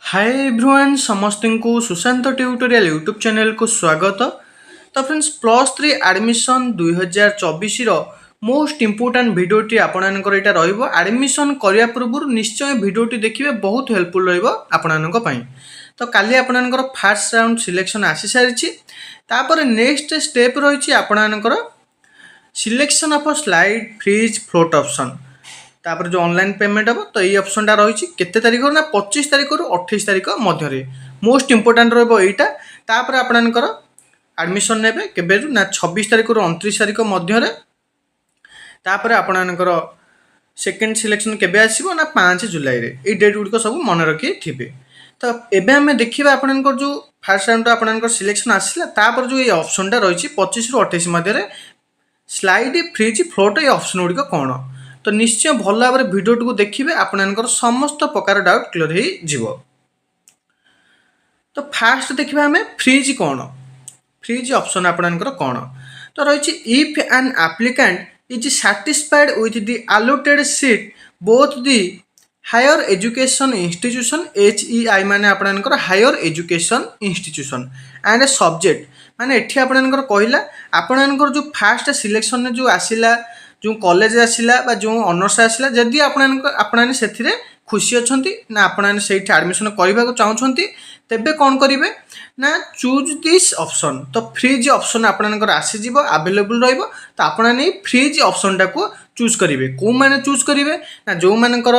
Hi everyone समस्त को Sushant tutorial YouTube channel को स्वागत। तो friends plus three admission 2024 most important भिडियोटी आपणकर यहाँ रडमिशन करने पूर्व निश्चय भिडियोटी देखिए बहुत हेल्पफुल रही। तो काली आपणकर फास्ट राउंड सिलेक्शन आसी सारी तापर नेक्स्ट स्टेप रही आपणकर selection of slide freeze float option तापर जो ऑनलाइन पेमेंट हम तो ये ऑप्शनटा रही केते तारीख ना 25 तारीख रु 28 तारीख मध्य मोस्ट इंपोर्टेंट रहीटा। तापर आपणकर एडमिशन ने केबे ना 26 तारीख रु 29 तारीख मध्य तापर आपणकर सेकेंड सिलेक्शन केबे आसीबो ना 5 जुलाई रे ए डेट गुड़िक सब मन रखी थे। तो एबे हमें देखिबा आपणकर जो फर्स्ट राउंड आपणकर सिलेक्शन आसिला तापर जो ये ऑप्शनटा रही 25 रु 28 मध्य स्लाइड फ्रीज फ्लोट ये ऑप्शन गुड़िक कौन। तो निश्चय भल भाव भिडियो को देखिए आपनकर समस्त प्रकार डाउट क्लियर हो। तो फास्ट देखिए आम फ्रीज कौन फ्रीज ऑप्शन आपनकर कौन। तो रही if an applicant is satisfied with the allotted seat both the higher education institution HEI माने आपनकर higher education institution and subject माने एठी आपनकर कहला आपनकर जो फास्ट सिलेक्शन जो आसिला जो कॉलेज आसिला जो ऑनर्स आसिला जदि आपने से खुशी अच्छा ना आपने से एडमिशन करने को चाहते तेबे कौन करेंगे ना चूज दिस ऑप्शन। तो फ्रीज ऑप्शन आपनकर आसीज अवेलेबल रहिबो। तो आपने फ्रीज ऑप्शन टाको चूज करेंगे कौ मैंने चूज करेंगे ना जो मानकर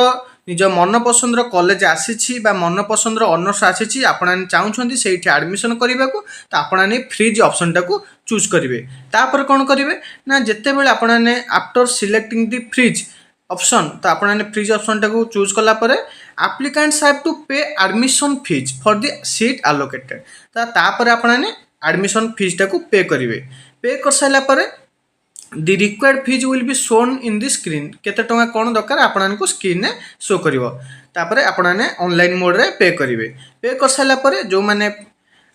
निज मन पसंद कॉलेज आसी मन पसंद ऑनर्स आसी आपने चाहते से एडमिशन करने को तो आपने फ्रीज ऑप्शन टाको चूज करेंगे। तापर कौन करेंगे ना जिते बड़े आपने after selecting the freeze option तो आपने फ्रीज ऑप्शन टाको चूज कलापर applicants have to pay admission fees for the seat allocated. तो तापर आपने एडमिशन फीज टाको पे करेंगे। पे कर सारा पर the required fees will be shown in the screen केते टंका कौन दरकार आपको स्क्रीन में शो कर आपने ऑनलाइन मोड रे पे करेंगे। पे कर सारा पर जो मैंने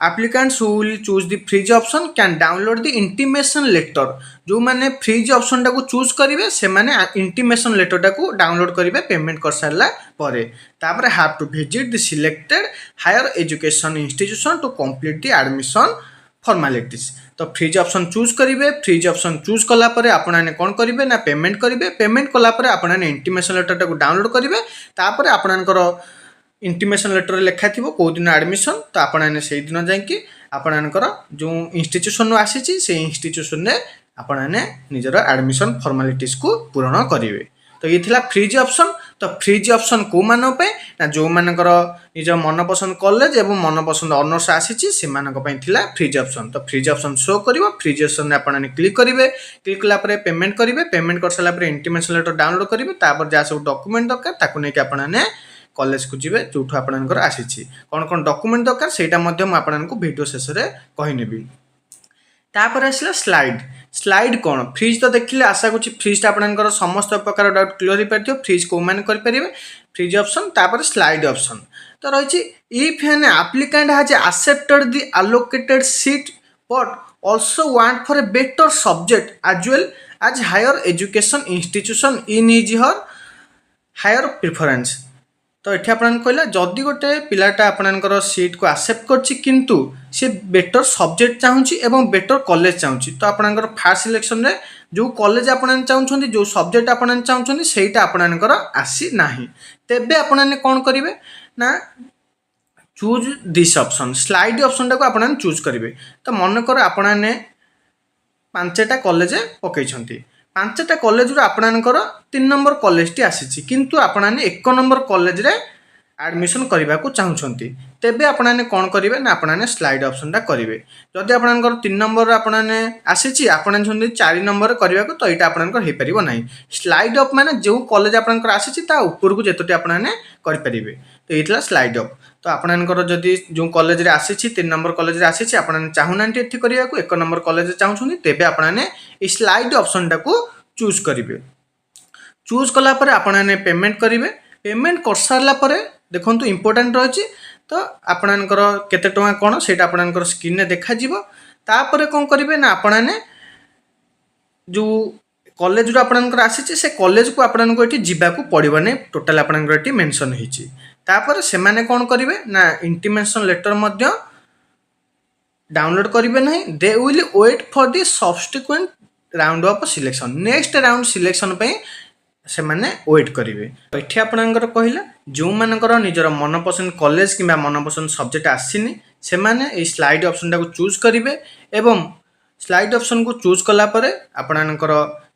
applicants who will choose the freeze option can download the intimation letter जो मैंने फ्रीज ऑप्शन टाको चूज करेंगे से माने इंटीमेशन लेटर टाको डाउनलोड करेंगे पेमेंट कर सारा पर तापर have to visit the selected higher education institution to complete the admission formalities. तो फ्रीज ऑप्शन चूज करेंगे। फ्रीज ऑप्शन चूज कलापर आपने कौन करेंगे ना पेमेंट करेंगे। पेमेंट कलापर आपने इंटीमेशन लेटर टाको डाउनलोड करेंगे। तापर आपनकर इंटीमेशन लेटर लिखा थी कौ दिन एडमिशन तो आपने से दिन जाकि आपनकर जो इंस्टीट्यूशन आसी से इंस्टीट्यूशन में आपने निजर एडमिशन फॉर्मेलिटीज को पूरण करेंगे। तो ये थिला फ्रीज ऑप्शन। तो फ्रीज ऑप्शन को मान पे ना जो मानकर निज मन पसंद कॉलेज एवं मन पसंद ऑनर्स आसी से फ्रीज ऑप्शन। तो फ्रीज ऑप्शन शो कर फ्रीज ऑप्शन में आपने क्लिक करेंगे। क्लिक कलापर पेमेंट करेंगे। पेमेंट कर सारा इंटीमेशन लेटर डाउनलोड करेंगे। तापर जहाँ सब डॉक्यूमेंट दरकार ताकू नहीं आपने कॉलेज को जीवे जो आपनकर आसी कौन कौन डॉक्यूमेंट दरकार सेटा आपको वीडियो शेष में कहनेबी। तापर आसला स्लाइड। स्लाइड कौन फ्रीज तो देखिले आशा करूँ फ्रीज आपनकर समस्त प्रकार डाउट क्लियर हो पार फ्रीज कौ मैंने करेंगे फ्रीज ऑप्शन तापर स्लाइड ऑप्शन। तो रही if an applicant has accepted the allocated seat but also want for a better subject as well as higher education institution in his her higher preference। तो ये आप कहला जदि गोटे पिलाटा आपनकर सीट को एक्सेप्ट करछि किंतु से बेटर सब्जेक्ट चाहूँगी एवं बेटर कॉलेज चाहूँगी तो आपनकर फास्ट सिलेक्शन रे जो कॉलेज आपन चाहूँगी जो सब्जेक्ट आपन चाहूँगी सेटा आपनकर आसी नाही तेबे आपने कौन करेंगे ना choose this option slide option टाको आपन चूज करेंगे। तो मनकर आपने 5टा कॉलेज पकई 5टा कॉलेज आपनकर 3 नंबर कॉलेज टी आसी किंतु आपने 1 नंबर कॉलेज रे एडमिशन करने को चाहते तेबे आपने कौन करेंगे ना आपने स्लाइड ऑप्शन टा करेंगे। जदि आपनकर 3 नंबर आपने आसी आपने 4 नंबर करने को तो यहाँ आपनकर हो पार ना स्लाइड अप माने जो कॉलेज आपनकर आसी ता ऊपर को जितोटी आपने करेंगे। तो ये स्लाइड अप। तो आपनकर जदि जो कॉलेज रे आसी 3 नंबर कॉलेज रे आसी आपने चाहूना एठी करिया को 1 नंबर कॉलेज चाहूछन तेबे आपने स्लाइड ऑप्शन टाको चूज करेंगे। चूज कला पर आपने पेमेंट करेंगे। पेमेंट कर सारा पर देखो इंपोर्टेंट रही तो आपनकर केते टंका कौन से आपनकर स्क्रीन में देखा तापर कौन करेंगे ना आपने जो कॉलेज आपनकर आसी से कॉलेज को आपको ये जावाक पड़े टोटाल आपनकर ये मेंशन होती तापर से माने कौन करेंगे ना इंटिमेशन लेटर मध्य डाउनलोड करेंगे ना they will wait for the subsequent round of selection next round selection पे से माने वेट करेंगे ये आपणकर कहला जो मानकर निजर मनपसंद कॉलेज कि मनपसंद सब्जेक्ट आसीनी से माने स्लाइड ऑप्शन टाको चूज करेंगे एवं स्लाइड ऑप्शन को चूज कलापर आपणकर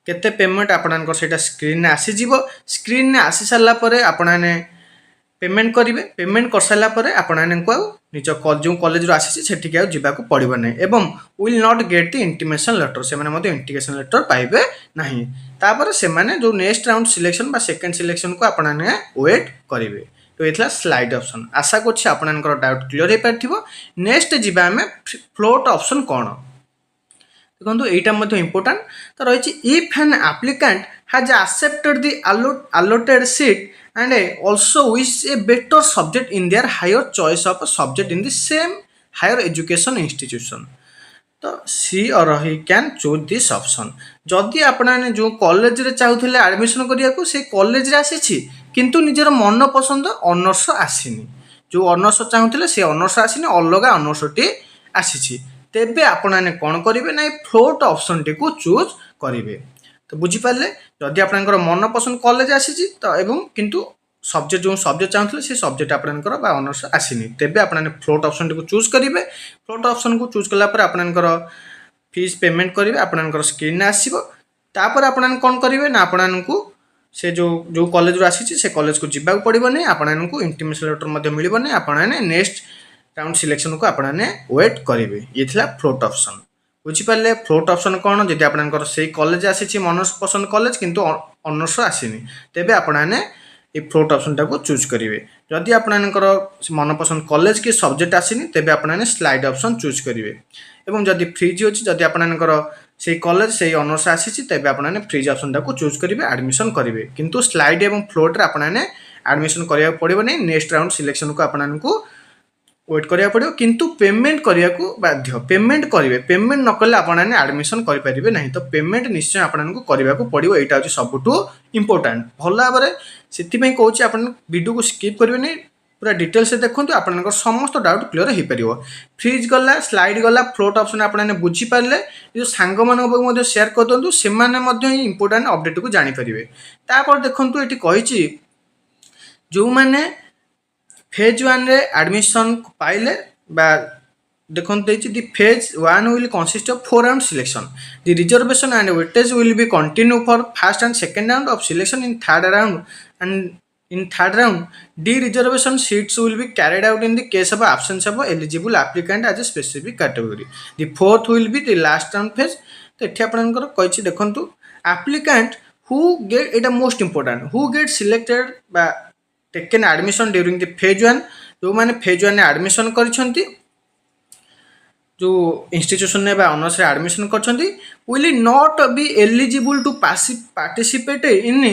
केते पेमेंट आपणकर सेटा स्क्रीन में आसीजिव स्क्रीन में आसी सारा आपने पेमेंट करेंगे पेमेंट कर सारा आपण निज जो कॉलेज आसी से जावाक पड़ो ना एवं will not get the intimation letter से इंटिमेशन लेटर पाइबे नहीं तापर से माने जो नेक्स्ट राउंड सिलेक्शन बा सेकंड सिलेक्शन को आपने वेट करेंगे तो ये स्लाइड ऑप्शन आशा कर आपणकर डाउट क्लियर हो पार नेक्स्ट जीवा आम फ्लोट ऑप्शन कौन देखो यहाँ इम्पोर्टाट तो रही if an applicant has accepted the allotted seat and also wish a better subject in their higher choice of subject in the same higher education institution तो सी और he can choose this option जदि आपने जो college रे चाहूले admission करिया से college रे आसी किंतु निजर मन पसंद ऑनर्स आसीनी जो ऑनर्स चाहूले से ऑनर्स आसीनी अलग ऑनर्स टी आसी तेबे आपने कौन करेंगे ना फ्लोट ऑप्शन टी को चूज करेंगे तो बुझीपारे जदि आपंकर मन पसंद कॉलेज आसी तो एवं किंतु सब्जेक्ट जो सब्जेक्ट चाहूले से सब्जेक्ट आपंकर ऑनर्स आसीनी तेबे आपने फ्लोट ऑप्शन टी को चूज करेंगे फ्लोट ऑप्शन को चूज कलापर आपंकर फीस पेमेंट करेंगे आपंकर स्क्रीन आसो तापर आपने कौन करेंगे ना आपको से जो कॉलेज आसी से कॉलेज को जावाक पड़ो नहीं आपको इंटिमेशन लेटर मिलने नहीं आपने नेक्स्ट राउंड सिलेक्शन को आपने वेट करेंगे ये फ्लोट ऑप्शन बुझीपारे फ्लोट ऑप्शन कौन जब आपंकर से कॉलेज आसी मनस पसंद कॉलेज किंतु ऑनर्स आसीनी तेबे आपने ये फ्लोट ऑप्शन टाको चूज करेंगे जदि आपंकर मनपसंद कॉलेज की सब्जेक्ट आसीनी तेबे आपने स्लाइड ऑप्शन चूज करेंगे एवं जदि फ्रीज अच्छी जदि आपंकर से कॉलेज से ऑनर्स आसी तेबे आपने फ्रीज ऑप्शन टाको चूज करेंगे एडमिशन करेंगे किंतु स्लाइड एवं फ्लोट आपने एडमिशन करा पड़ो नहीं नेक्स्ट राउंड सिलेक्शन को आपको वेट करा पड़ो किंतु पेमेंट करने को बाध्य पेमेंट करेंगे पेमेंट न कले आपने एडमिशन करेंगे नहीं तो पेमेंट निश्चय आपको करने को पड़ो यहाँ हूँ सबुठ इम्पोर्टाट भल भाव से कहूँ आप वीडियो को स्किप करेंगे नहीं पूरा डिटेल्स देखो आपंकर समस्त डाउट क्लियर हो पार फ्रीज गला स्लाइड गला फ्लोट ऑप्शन आपने बुझीपारे जो सांग मान सेयार कर दिखाँ से इम्पोर्टाट अपडेट को जानीपर तापर देखो ये कही जो मैंने फेज वन रे एडमिशन पाइले देखो the phase one will consist of 4 round selection the reservation and weightage will be continue for first and second round of selection in third round and in third round D reservation seats will be carried out in the case of absence of eligible applicant as a specific category the fourth will be the last round phase तो ये आपंकर कही देखु applicant who get it most important who get selected by taken admission during the phase 1 जो मैंने phase 1 ने admission करिसेंती जो institution ने ऑनर्स एडमिशन कर will not be eligible to participate in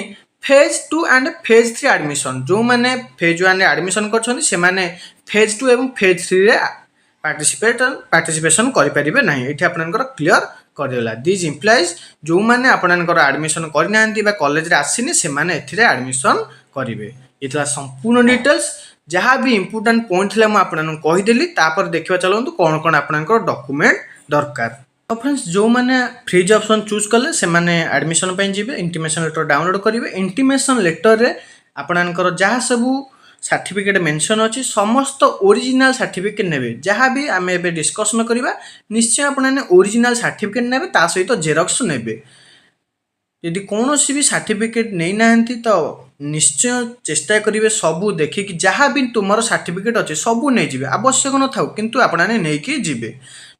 phase 2 and phase 3 admission जो मैंने phase 1 रे admission कर फेज 2 एवं फेज 3 रे पार्टिसिपेशन करें ना ये आपंकर क्लीयर करदेला दिज इम्प्लाइज जो मैंने आपंकर एडमिशन करना कॉलेज आसनी से एडमिशन करेंगे ये संपूर्ण डिटेल्स जहाँ भी इम्पोर्टाट पॉइंट थे मुझे कहीदेली देखा चलते कौन कौन आपंकर डॉक्यूमेंट दरकार तो फ्रेंड्स जो मैंने फ्रीज ऑप्शन चूज कले से एडमिशन जी इंटिमेशन लेटर डाउनलोड करेंगे इंटिमेशन लेटर रे आपंकर जहाँ सबू सर्टिफिकेट मेंशन अच्छी समस्त ओरिजिनल सर्टिफिकेट ने जहाँ भी आम ए डिस्कसन करवा निश्चय आपने ओरिजिनल सर्टिफिकेट ने सहित जेरक्स ने यदि कौन भी सर्टिफिकेट नहीं ना तो निश्चय चेष्टा करेंगे सबू देखिए जहाँ भी तुम सर्टिफिकेट अच्छे सबू नहीं आवश्यक न था किंतु आपने नहीं जी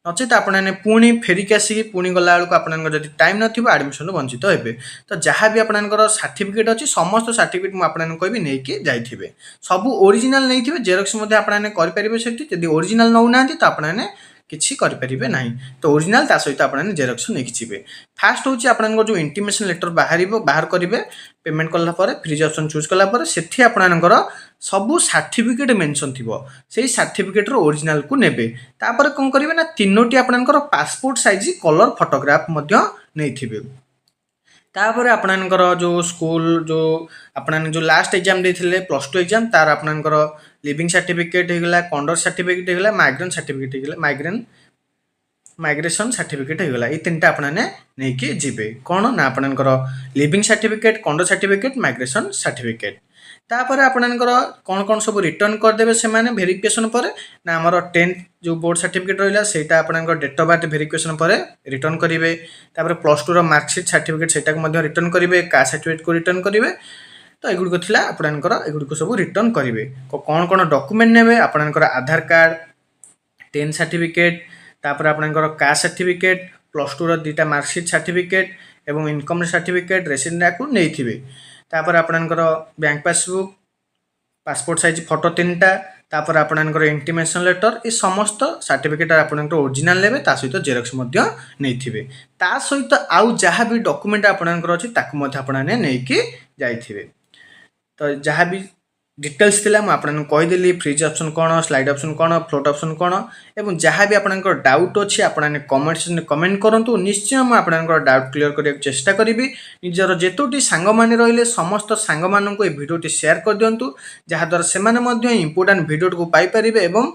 नचेत आपने पुणी फेरिक आसिक पुणी गला बेलू आपंकर जब टाइम न एडमिशन वंचित हे तो जहाँ भी आपंकर सर्टिफिकेट अच्छी समस्त सर्टिफिकेट मुझे कहबी नहीं जाइए सबू ओरिजिनल नहीं जेरक्स आपने करेंगे से जब ओरिजिनल नौ ना तो आपने किसी करें ना तो ओरिजिनल सहित आपने जेरक्स नहीं जी फास्ट हूँ आपंकर जो इंटिमेशन लेटर बाहर करेंगे पेमेंट कलापर फ्रीज ऑप्शन चूज कलापर से आपंकर सबू सर्टिफिकेट मेंशन थी से सर्टिफिकेट ओरिजिनल को नेबे तापर कौन करेंगे ना 3टी आपंकर पासपोर्ट साइज कलर फोटोग्राफ नहीं थे तापर आपणकर जो स्कूल जो आपण जो लास्ट एग्जाम देथिले +2 एग्जाम तार आपणकर लिविंग सर्टिफिकेट होगला कंडर सर्टिफिकेट होगला माइग्रेन सर्टिफिकेट होगला माइग्रेशन सर्टिफिकेट होगला ये तीनटा आपने नहीं जीवे कौन ना आपणकर लिविंग सर्टिफिकेट कंडर सर्टिफिकेट माइग्रेशन सर्टिफिकेट तापर आपणकर कौन कौन सब रिटर्न करदेवे से वेरिफिकेशन पर ना आमर 10th जो बोर्ड सर्टिफिकेट रहा है आपणकर डेट ऑफ बर्थ वेरिफिकेशन पर रिटर्न करेंगे तापर +2 मार्कशीट सर्टिफिकेट से रिटर्न करेंगे कास्ट सर्टिफिकेट को रिटर्न करेंगे तो एगुड़िक थी आपणकर एगुड़िक सब रिटर्न करेंगे कौन कौन डॉक्यूमेंट नेबे आपणकर आधार कार्ड 10th सर्टिफिकेट तापर आपणकर कास्ट सर्टिफिकेट +2 रो दुटा मार्कशीट सर्टिफिकेट एवं इनकम सर्टिफिकेट रेसिडेंट को नहीं थे तापर आपणकर bank passbook passport size photo 3टा तापर आपणकर इंटीमेशन लेटर ये समस्त सर्टिफिकेट आपणकर ओरिजिनल लेबे ता सहित जेरॉक्स मध्य नहीं थे ता सहित आउ जहाँ भी डॉक्यूमेंट आपणकर अछि ताकु मध्य आपणाने नै कि जाइथिबे तो जहाँ भी डिटेल्स थिला म आपन कहिदेली फ्रीज ऑप्शन कौन स्लाइड ऑप्शन कौन फ्लोट ऑप्शन कौन एवं जहाँ भी आपन डाउट अच्छी आपने कमेंट करूँ निश्चय मैं आपन डाउट क्लियर करने चेष्टा करी निजर जेतोटी सांग माने रहिले समस्त सांग मानक ये वीडियोटी शेयर कर दिंतु जहाँद्वारा से इंपोर्टेंट वीडियो को पाइपर एवं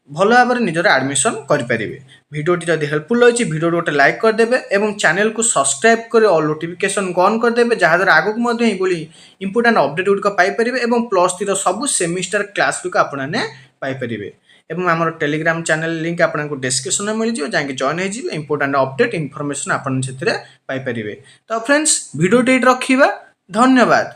भल भाव में निजर एडमिशन करेंगे वीडियोटी जब हेल्पफुल रही वीडियो गोटे लाइक करदे और चैनल को सब्सक्राइब कर ऑल नोटिफिकेशन ऑन करदे जहाँद्वारा आगक इंपोर्टेंट अपडेट गुड़िक पाइपर और +3 सब सेमिस्टर क्लास गुड़िक आपने पाइपर एवं आम टेलीग्राम चैनल लिंक आपको डिस्क्रिप्शन में मिल जाए जहाँकि जॉइन हो इंपोर्टेंट अपडेट इनफॉरमेशन आपन से पाइपर तो फ्रेंड्स वीडियोटी रखा धन्यवाद।